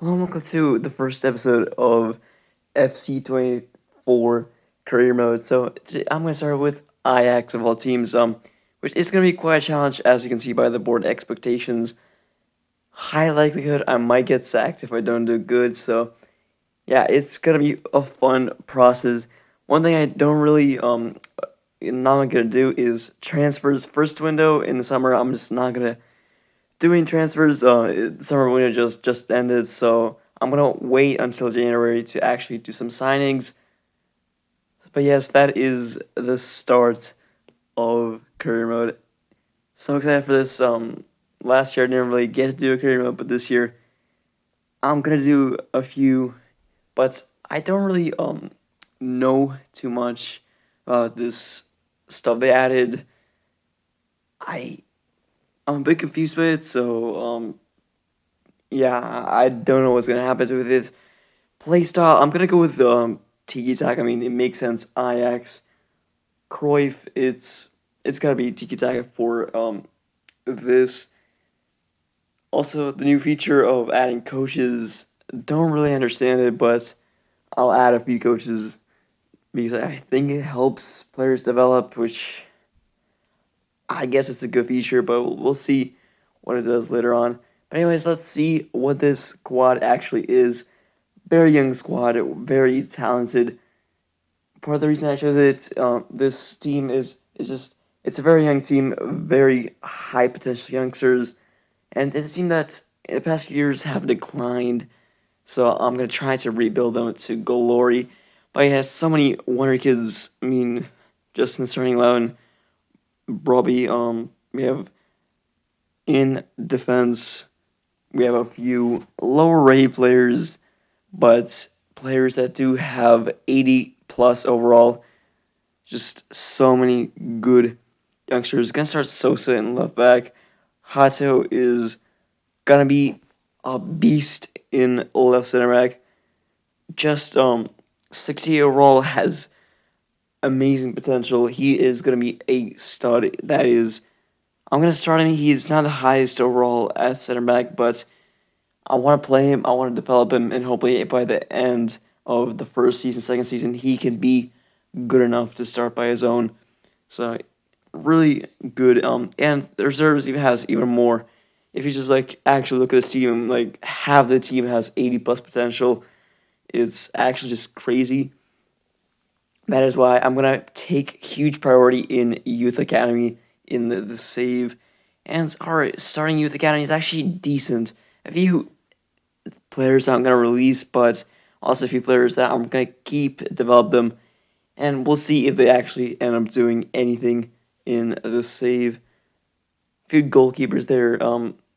Hello, welcome to the first episode of FC24 Career Mode. I'm going to start with Ajax of all teams, which is going to be quite a challenge, as you can see by the board expectations. High likelihood I might get sacked if I don't do good, so yeah, it's going to be a fun process. One thing I don't really, not going to do is transfers first window in the summer. I'm just not going to doing transfers. Summer window just ended, so I'm gonna wait until January to actually do some signings. But yes, that is the start of career mode. So excited for this. Last year I didn't really get to do a career mode, but this year I'm gonna do a few. But I don't really know too much about this stuff they added. I I'm a bit confused with it, so yeah, I don't know what's gonna happen with this playstyle. I'm gonna go with Tiki Taka. I mean, it makes sense. Ajax, Cruyff. It's gotta be Tiki Taka for this. Also, the new feature of adding coaches. Don't really understand it, but I'll add a few coaches because I think it helps players develop, which I guess it's a good feature, but we'll see what it does later on. But anyways, let's see what this squad actually is. Very young squad, very talented. Part of the reason I chose it, this team is just it's a very young team, very high potential youngsters, and it's a team that in the past few years have declined. So I'm gonna try to rebuild them to glory. But it has so many Wonderkids. I mean, just in the starting 11, Robbie. We have in defense. We have a few lower rate players, but players that do have 80 plus overall. Just so many good youngsters. Gonna start Sosa in left back. Hato is gonna be a beast in left center back. Just 60 overall, has amazing potential. He is gonna be a stud. That is, I'm gonna start him. He's not the highest overall at center back, but I want to play him. I want to develop him, and hopefully by the end of the first season, second season, he can be good enough to start by his own. So really good. And the reserves even has even more. If you just like actually look at this team, like half the team has 80 plus potential. It's actually just crazy. That is why I'm gonna take huge priority in youth academy in the save, and our starting youth academy is actually decent. A few players that I'm gonna release, but also a few players that I'm gonna keep, develop them, and we'll see if they actually end up doing anything in the save. A few goalkeepers there,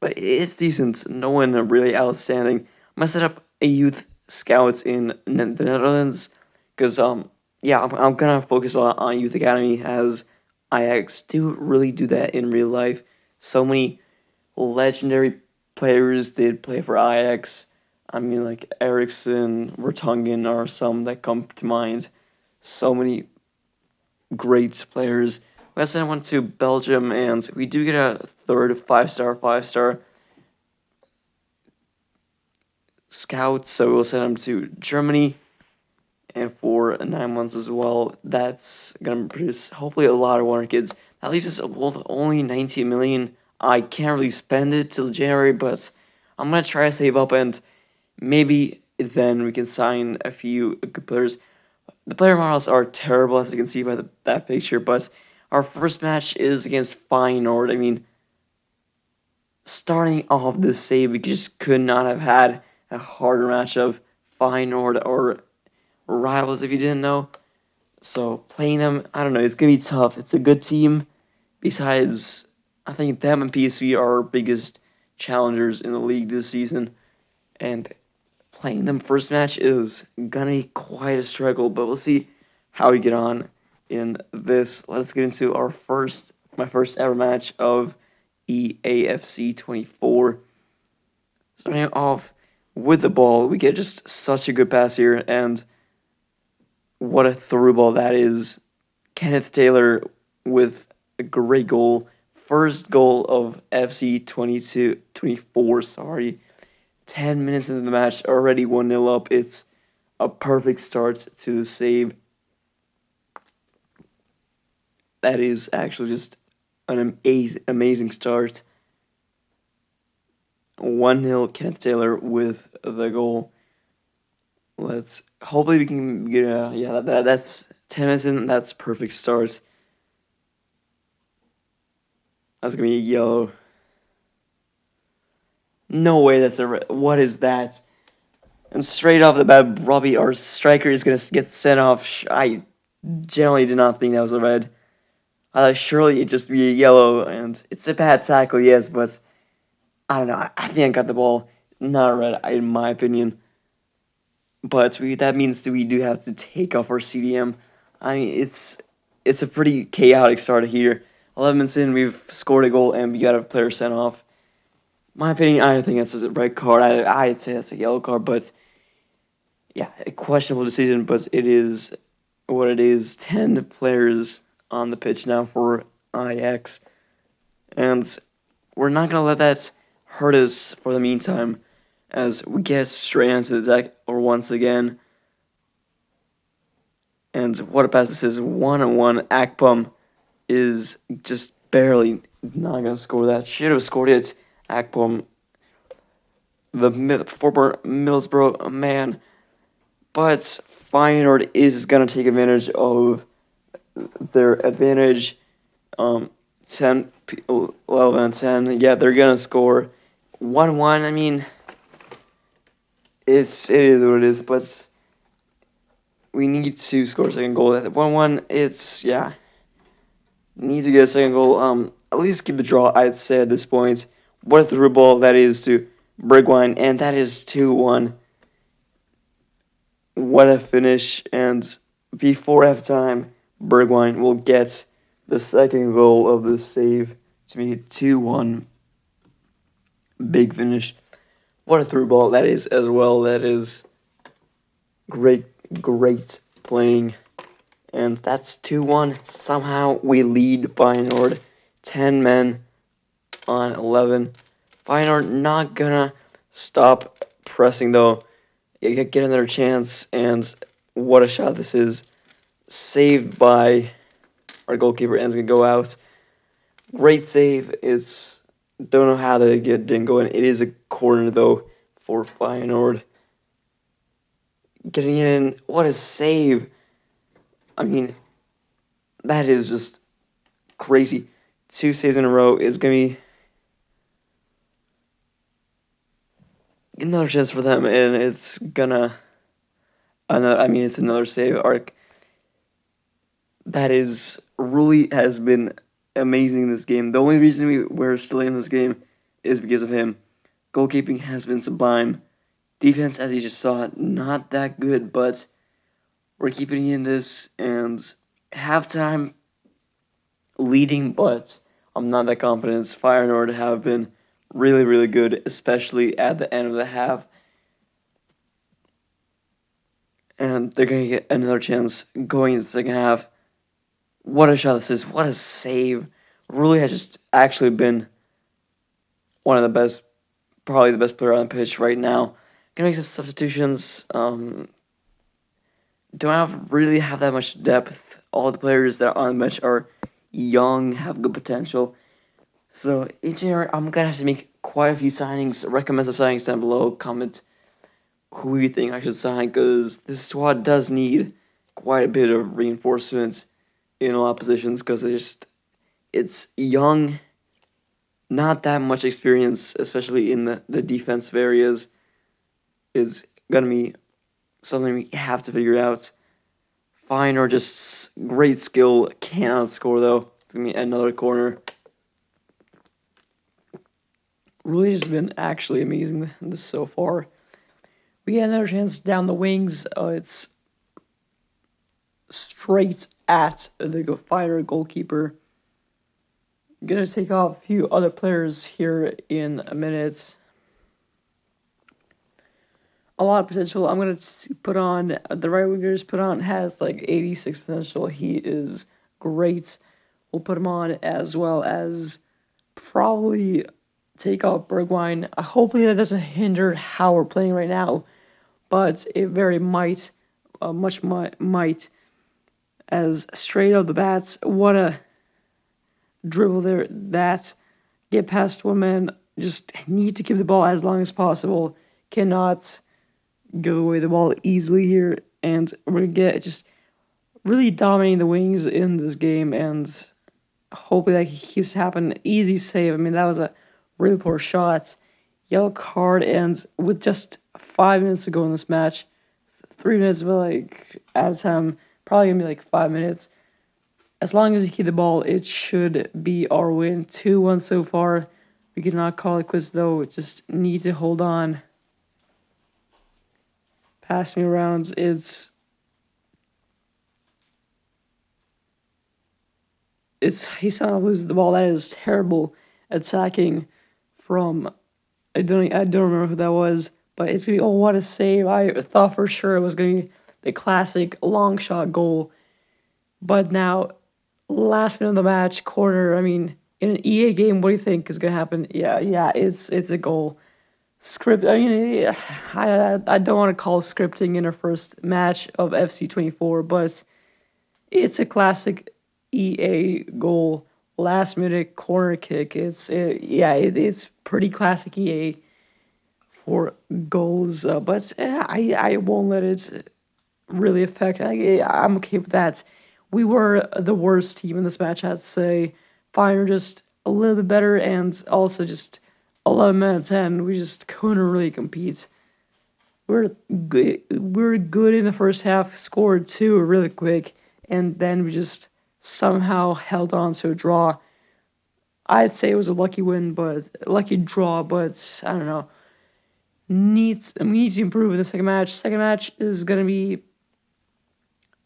but it's decent. No one really outstanding. I'm gonna set up a youth scouts in the Netherlands because yeah, I'm gonna focus a lot on youth academy as Ajax do really do that in real life. So many legendary players did play for Ajax. I mean, like Eriksson, Vertonghen are some that come to mind. So many great players. We also went to Belgium, and we do get a third five-star scout, so we'll send them to Germany, and for 9 months as well. That's gonna produce hopefully a lot of Wonderkids. That leaves us with only 19 million. I can't really spend it till January, but I'm gonna try to save up, and maybe then we can sign a few good players. The player models are terrible, as you can see by that picture, but our first match is against Feyenoord. I mean, starting off this save, we just could not have had a harder matchup. Feyenoord or rivals, if you didn't know. So playing them, I don't know, it's gonna be tough. It's a good team. Besides, I think them and PSV are our biggest challengers in the league this season, and playing them first match is gonna be quite a struggle. But we'll see how we get on in this. Let's get into my first ever match of EAFC24. Starting off with the ball, we get just such a good pass here, and what a through ball that is. Kenneth Taylor with a great goal. First goal of FC 22 24, sorry. 10 minutes into the match, already 1-0 up. It's a perfect start to the save. That is actually just an amazing start. 1-0 Kenneth Taylor with the goal. Let's hopefully we can get that's 10 minutes in. That's perfect start. That's gonna be a yellow. No way that's a red. What is that? And straight off the bat, Robbie, our striker, is gonna get sent off. I generally did not think that was a red. I thought surely it'd just be a yellow, and it's a bad tackle, yes, but I don't know. I think I got the ball. Not a red, in my opinion. But that means that we do have to take off our CDM. I mean, it's a pretty chaotic start here. 11 minutes in, we've scored a goal, and we got a player sent off. My opinion, I don't think that's a red card. I'd say that's a yellow card, but yeah, a questionable decision, but it is what it is. 10 players on the pitch now for Ajax, and we're not going to let that hurt us for the meantime as we get straight into the deck or once again. And what a pass this is. 1-on-1. Akpom is just barely not going to score that. Should have scored it. Akpom, the former Middlesbrough man. But Feyenoord is going to take advantage of their advantage. 10, 11, 10. Yeah, they're going to score 1-1. I mean, it is what it is, but we need to score a second goal. At 1-1, it's, yeah. Need to get a second goal. At least keep the draw, I'd say, at this point. What a through ball that is to Bergwijn, and that is 2-1. What a finish, and before halftime, Bergwijn will get the second goal of the save to make it 2-1. Big finish. What a through ball that is as well. That is great playing. And that's 2-1. Somehow we lead Feyenoord. 10 men on 11. Feyenoord not gonna stop pressing though. Get another chance, and what a shot this is. Saved by our goalkeeper, and it's gonna go out. Great save. It's don't know how they didn't go in. It is a corner though for Feyenoord. Getting in. What a save. I mean, that is just crazy. 2 saves in a row is going to be another chance for them, and it's going to... it's another save arc. That is really has been amazing in this game. The only reason we're still in this game is because of him. Goalkeeping has been sublime. Defense, as you just saw, not that good, but we're keeping in this, and halftime leading, but I'm not that confident. Feyenoord have been really, really good, especially at the end of the half. And they're going to get another chance going in the second half. What a shot this is. What a save. Really has just actually been one of the best, probably the best player on the pitch right now. Going to make some substitutions. Don't really have that much depth. All the players that are on the bench are young, have good potential. So each year, I'm going to have to make quite a few signings. Recommend some signings down below. Comment who you think I should sign, because this squad does need quite a bit of reinforcements in a lot of positions, because it's young, not that much experience, especially in the defensive areas, is going to be something we have to figure out. Fine, or just great skill. Cannot score, though. It's going to be another corner. Really just been actually amazing this so far. We get another chance down the wings. It's straight at the Feyenoord goalkeeper. Gonna take off a few other players here in a minute. A lot of potential. I'm gonna put on the right wingers. Put on has like 86 potential. He is great. We'll put him on as well as probably take out Bergwijn. Hopefully that doesn't hinder how we're playing right now, but it very might, as straight off the bats, what a dribble there, that get past one man, just need to keep the ball as long as possible, cannot give away the ball easily here, and we're gonna get just really dominating the wings in this game, and hopefully that keeps happening. Easy save. I mean, that was a really poor shot. Yellow card, and with just 5 minutes to go in this match, 3 minutes, but like out of time, probably gonna be like 5 minutes. As long as you keep the ball, it should be our win. 2-1 so far. We cannot call it quits though. Just need to hold on. Passing around is he's not losing the ball. That is terrible attacking from I don't remember who that was, but it's gonna be, oh, what a save. I thought for sure it was gonna be the classic long shot goal. But now, last minute of the match, corner, I mean, in an EA game, what do you think is gonna happen? Yeah, it's a goal. Script, I mean, I don't want to call scripting in our first match of FC24, but it's a classic EA goal, last minute corner kick. It's pretty classic EA for goals, but I won't let it really affect. I'm okay with that. We were the worst team in this match, I'd say. Feyenoord just a little bit better, and also just 11 minutes in, we just couldn't really compete. We're good in the first half, scored two really quick, and then we just somehow held on to a draw. I'd say it was a lucky win, but lucky draw, but I don't know. We need to improve in the second match. Second match is gonna be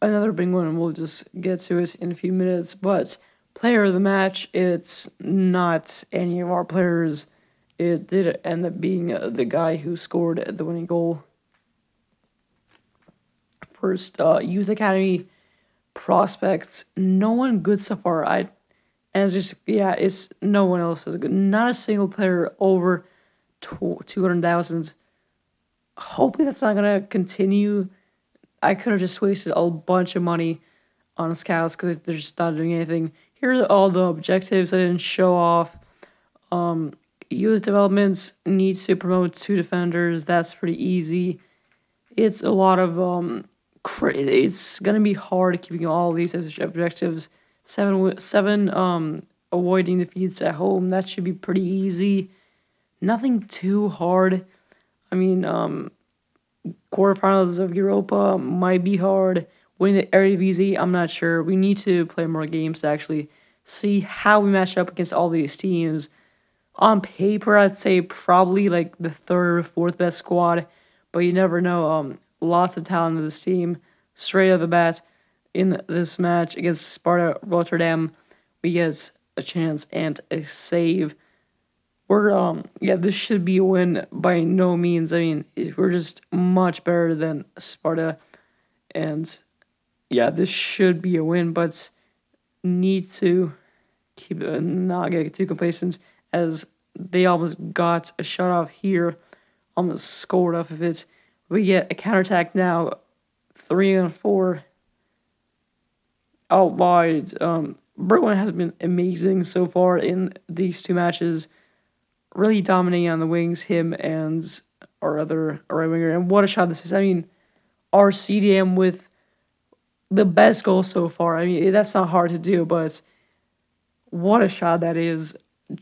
another big one, and we'll just get to it in a few minutes. But player of the match, it's not any of our players. It did end up being the guy who scored the winning goal. First, youth academy prospects, no one good so far. It's no one else is good. Not a single player over 200,000. Hopefully that's not gonna continue. I could have just wasted a bunch of money on scouts because they're just not doing anything. Here are all the objectives I didn't show off. Youth developments needs to promote 2 defenders. That's pretty easy. It's a lot of it's gonna be hard keeping all these objectives. Seven avoiding defeats at home. That should be pretty easy. Nothing too hard. I mean, quarterfinals of Europa might be hard. Winning the eredivise, I'm not sure. We need to play more games to actually see how we match up against all these teams. On paper, I'd say probably like the third or fourth best squad, but you never know. Lots of talent in this team. Straight out of the bat, in this match against Sparta Rotterdam, we get a chance and a save. This should be a win by no means. I mean, we're just much better than Sparta, and this should be a win, but need to not get too complacent, as they almost got a shot off here, almost scored off of it. We get a counterattack now, 3-4. Out wide. Bergwijn has been amazing so far in these 2 matches. Really dominating on the wings, him and our other right winger. And what a shot this is. I mean, our CDM with the best goal so far. I mean, that's not hard to do, but what a shot that is.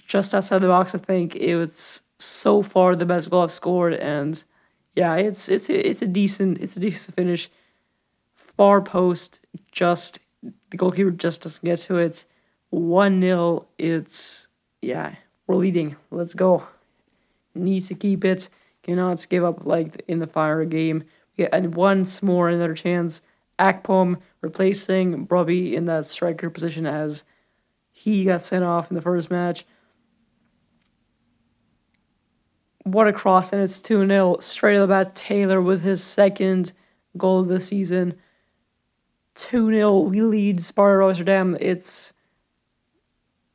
Just outside the box, I think. It's so far the best goal I've scored, and it's a decent finish. Far post, just the goalkeeper just doesn't get to it. 1-0. We're leading. Let's go. Need to keep it. Cannot give up like in the fire game. And once more another chance. Akpom replacing Brubby in that striker position as he got sent off in the first match. What a cross, and it's 2-0. Straight out of the bat, Taylor with his second goal of the season. 2-0. We lead Sparta Rotterdam. I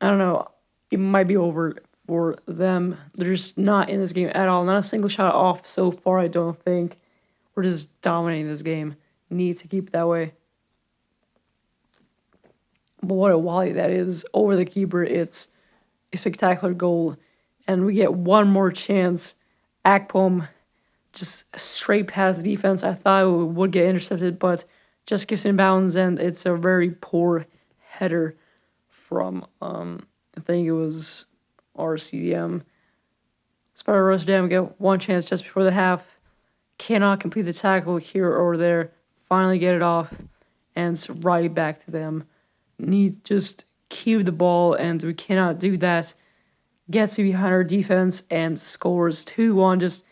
don't know. It might be over for them. They're just not in this game at all. Not a single shot off so far, I don't think. We're just dominating this game. Need to keep it that way. But what a volley that is over the keeper. It's a spectacular goal. And we get one more chance. Akpom just straight past the defense. I thought it would get intercepted, but just gives in bounds, and it's a very poor header from, I think it was our CDM. Sparta Rotterdam get one chance just before the half. Cannot complete the tackle here or there. Finally get it off, and it's right back to them. Need to just keep the ball, and we cannot do that. Gets behind our defense and scores 2-1.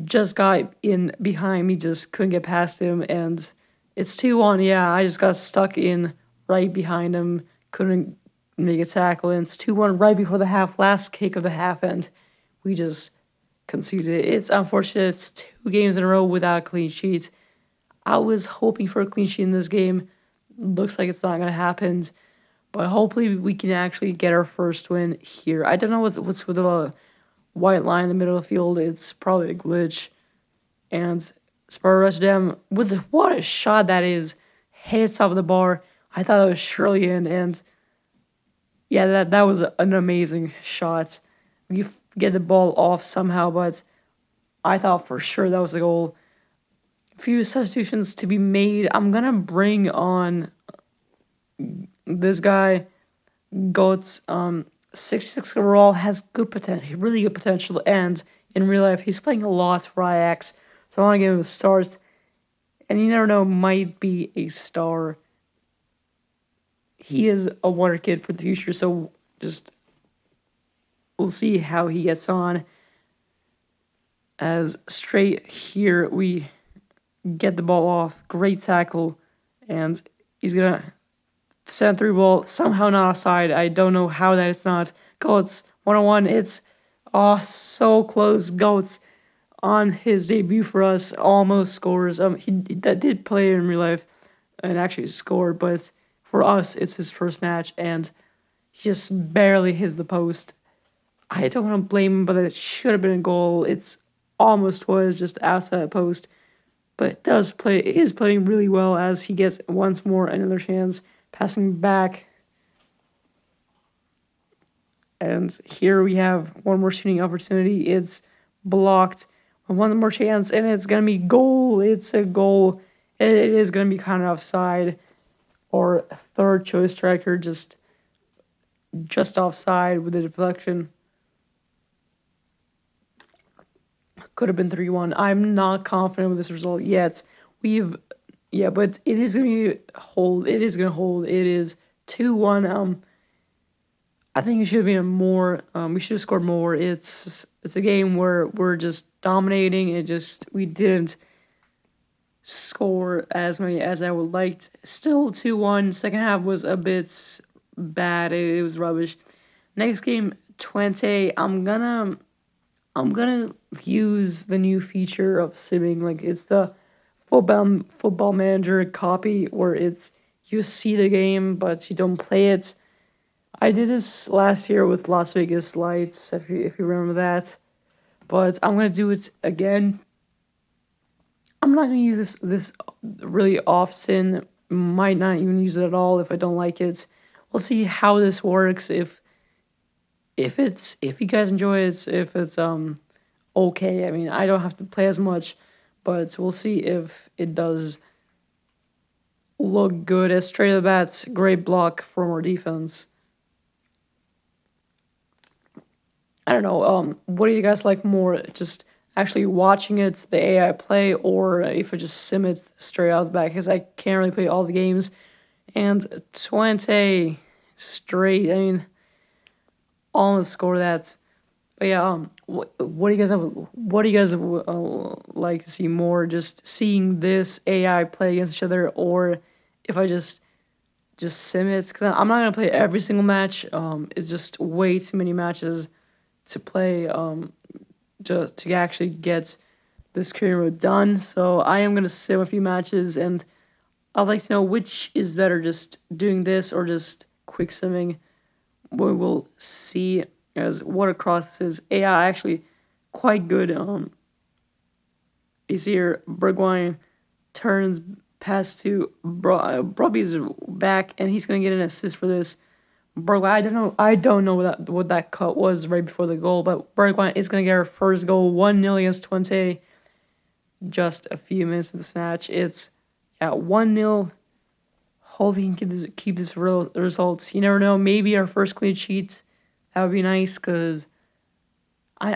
Just got in behind me, just couldn't get past him, and it's 2-1. Yeah, I just got stuck in right behind him, couldn't make a tackle, and it's 2-1 right before the half, last kick of the half, and we just conceded it. It's unfortunate. It's 2 games in a row without a clean sheet. I was hoping for a clean sheet in this game. Looks like it's not going to happen, but hopefully we can actually get our first win here. I don't know what's with the white line in the middle of the field. It's probably a glitch. And Sparta Rotterdam, what a shot that is. Hits off the bar. I thought it was surely in, and yeah, that was an amazing shot. We get the ball off somehow, but I thought for sure that was a goal. A few substitutions to be made. I'm gonna bring on this guy, Goats. 66 overall, has good potential, really good potential, and in real life he's playing a lot for Ajax, so I want to give him stars. And you never know, might be a star. He is a Wonderkid for the future, so just we'll see how he gets on. As straight here, we get the ball off, great tackle, and he's gonna send through ball, somehow not offside. I don't know how that it's not. Goats 1-on-1. It's so close. Goats on his debut for us almost scores. He that did play in real life and actually scored, but for us it's his first match and he just barely hits the post. I don't want to blame him, but it should have been a goal. It's almost was just outside the post, but it is playing really well as he gets once more another chance. Passing back. And here we have one more shooting opportunity. It's blocked. One more chance, and it's going to be goal. It's a goal. It is going to be kind of offside. Or third choice striker, just offside with a deflection. Could have been 3-1. I'm not confident with this result yet. But it is going to hold. It is going to hold. It is 2-1. I think it should have been more. We should have scored more. It's a game where we're just dominating. We didn't score as many as I would liked. Still 2-1. Second half was a bit bad. It was rubbish. Next game, Twente. I'm gonna use the new feature of simming. Like it's the football manager copy where it's you see the game but you don't play it. I did this last year with Las Vegas Lights, if you remember that, but I'm gonna do it again. I'm not gonna use this really often. Might not even use it at all if I don't like it. We'll see how this works. If you guys enjoy it, if it's okay. I mean, I don't have to play as much, but we'll see if it does look good. As straight to the bats, great block from our defense. I don't know. What do you guys like more? Just actually watching it, the AI play, or if I just sim it straight out the back? Because I can't really play all the games. And 20 straight. I mean, almost score that. But yeah, what do you guys have? What do you guys like to see more? Just seeing this AI play against each other, or if I just sim it? Because I'm not gonna play every single match. It's just way too many matches to play. Just to actually get this career mode done. So I am gonna sim a few matches, and I'd like to know which is better, just doing this or just quick simming. We will see. as what a cross this is. AI actually quite good. Is here. Bergwijn turns pass to Brubby's back, and he's gonna get an assist for this. Bergwijn, I don't know what that cut was right before the goal, but Bergwijn is gonna get our first goal, 1-0 against Twente. Just a few minutes of this match, it's 1-0. Hope he can keep this results. You never know. Maybe our first clean sheet. That would be nice because I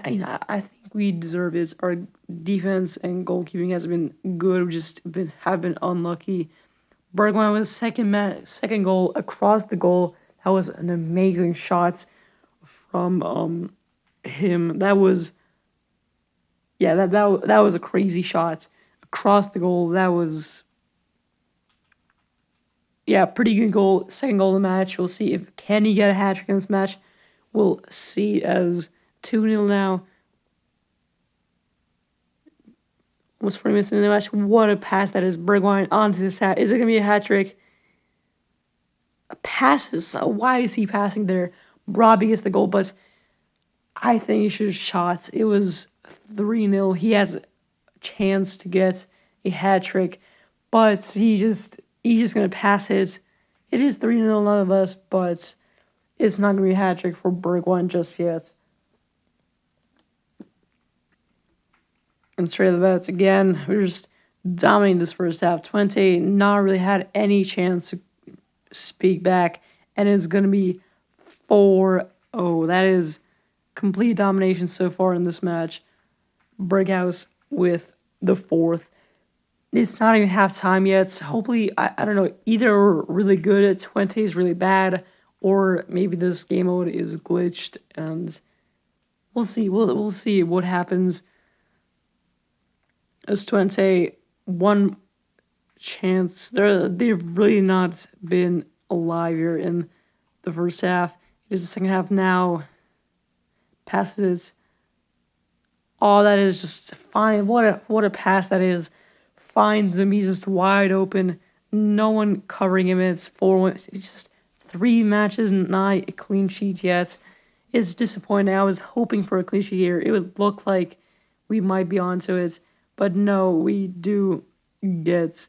think we deserve it. Our defense and goalkeeping has been good. We just have been unlucky. Bergwijn with second goal across the goal. That was an amazing shot from him. That was that was a crazy shot across the goal. That was pretty good goal. Second goal of the match. We'll see if can he get a hat trick in this match. We'll see as 2-0 now. Almost 40 minutes into the match. What a pass that is. Bergwijn onto his hat. Is it going to be a hat trick? Passes. Why is he passing there? Robbie gets the goal, but I think he should have shot. It was 3-0. He has a chance to get a hat trick, but he's just going to pass it. It is 3-0 nonetheless, but it's not going to be a hat trick for Bergwijn just yet. And straight to the bets again. We're just dominating this first half. Twente not really had any chance to speak back, and it's going to be 4-0. That is complete domination so far in this match. Berghaus with the fourth. It's not even half time yet. Hopefully, I don't know, either we're really good, Twente is really bad, or maybe this game mode is glitched, and we'll see. We'll see what happens. As Twente, one chance. They've really not been alive here in the first half. It is the second half now. Passes. Oh, that is just fine. What a pass that is. Finds him. He's just wide open. No one covering him. It's 4-1. It's just 3 matches, not a clean sheet yet. It's disappointing. I was hoping for a clean sheet here. It would look like we might be onto it. But no, we do get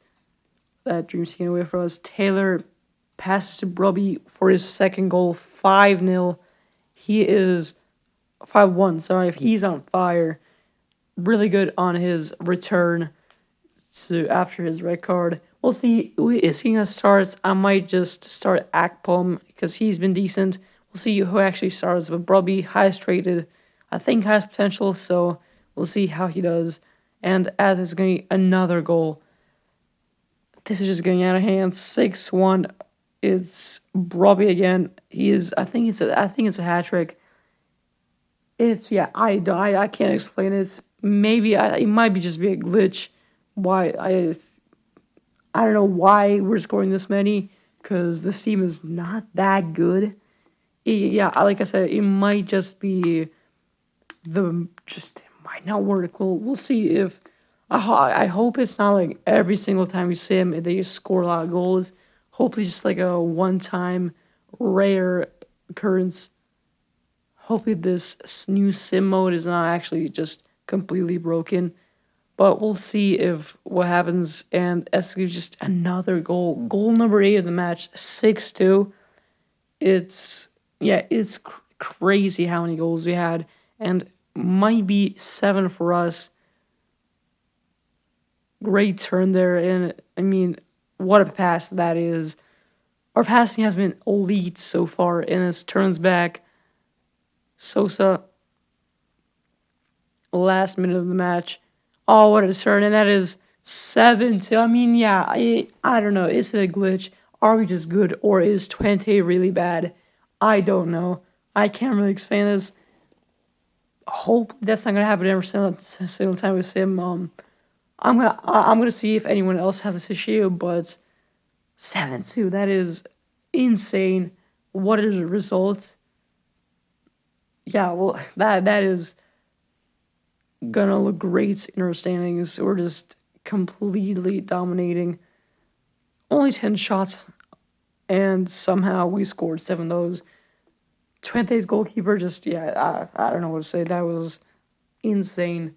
that dream taken away from us. Taylor passes to Brubby for his second goal, 5-0. He is 5-1, sorry, if he's on fire. Really good on his return after his red card. We'll see if he starts. I might just start Akpom because he's been decent. We'll see who actually starts. But Brubby, highest rated, I think has potential, so we'll see how he does. And as it's going to be another goal. This is just getting out of hand. 6-1. It's Brubby again. I think it's a hat trick. I can't explain it. Maybe it might be just be a glitch. Why I don't know why we're scoring this many because this team is not that good. Like I said, it might just be it might not work. We'll see if I hope it's not like every single time we see him they just score a lot of goals. Hopefully just like a one-time rare occurrence. Hopefully this new sim mode is not actually just completely broken. But we'll see if what happens. And it's just another goal. Goal number 8 of the match, 6-2. It's crazy how many goals we had. And might be 7 for us. Great turn there. And I mean, what a pass that is. Our passing has been elite so far. And it turns back. Sosa. Last minute of the match. Oh, what a turn. And that is 7-2. I mean, I don't know. Is it a glitch? Are we just good? Or is Twente really bad? I don't know. I can't really explain this. Hopefully that's not going to happen every single time we see him. I'm gonna see if anyone else has this issue, but 7-2, that is insane. What is the result? Yeah, well, that is gonna look great in our standings. We're just completely dominating. Only 10 shots, and somehow we scored 7 of those. Twente's goalkeeper just, yeah, I don't know what to say. That was insane.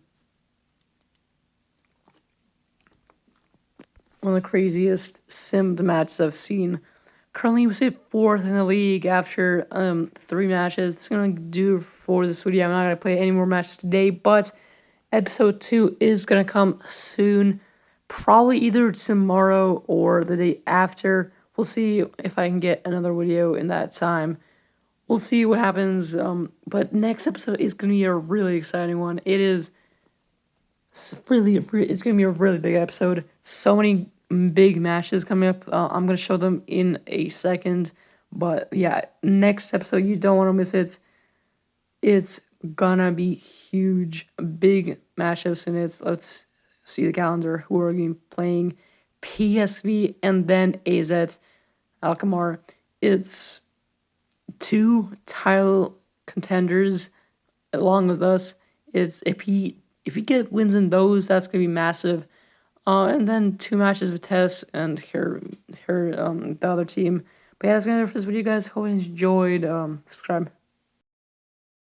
One of the craziest simmed matches I've seen. Currently, we sit 4th in the league after 3 matches. That's going to do for this video. I'm not going to play any more matches today, but episode 2 is going to come soon. Probably either tomorrow or the day after. We'll see if I can get another video in that time. We'll see what happens. But next episode is going to be a really exciting one. It's going to be a really big episode. So many big matches coming up. I'm going to show them in a second. But yeah, next episode, you don't want to miss it. It's gonna be huge, big matchups in it. Let's see the calendar. Who are we playing? PSV and then AZ Alkmaar. It's 2 title contenders along with us. It's if we get wins in those, that's gonna be massive. And then 2 matches with Tess and the other team. But yeah, that's gonna do it for this video, guys. Hope you enjoyed. Subscribe.